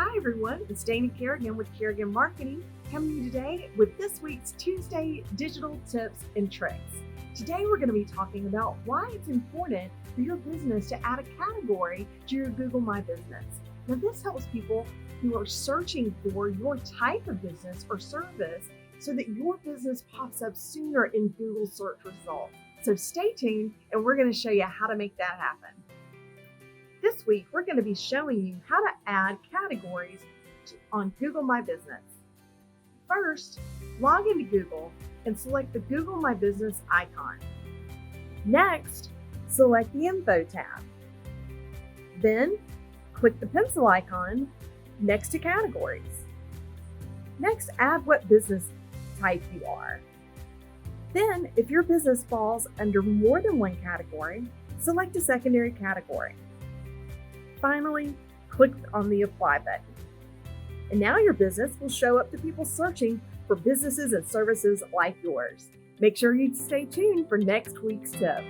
Hi everyone, it's Dana Kerigan with Kerigan Marketing, coming to you today with this week's Tuesday digital tips and tricks. Today we're going to be talking about why it's important for your business to add a category to your Google My Business. Now this helps people who are searching for your type of business or service so that your business pops up sooner in Google search results. So stay tuned and we're going to show you how to make that happen. This week, we're going to be showing you how to add categories on Google My Business. First, log into Google and select the Google My Business icon. Next, select the Info tab. Then, click the pencil icon next to Categories. Next, add what business type you are. Then, if your business falls under more than one category, select a secondary category. Finally, click on the Apply button. And now your business will show up to people searching for businesses and services like yours. Make sure you stay tuned for next week's tip.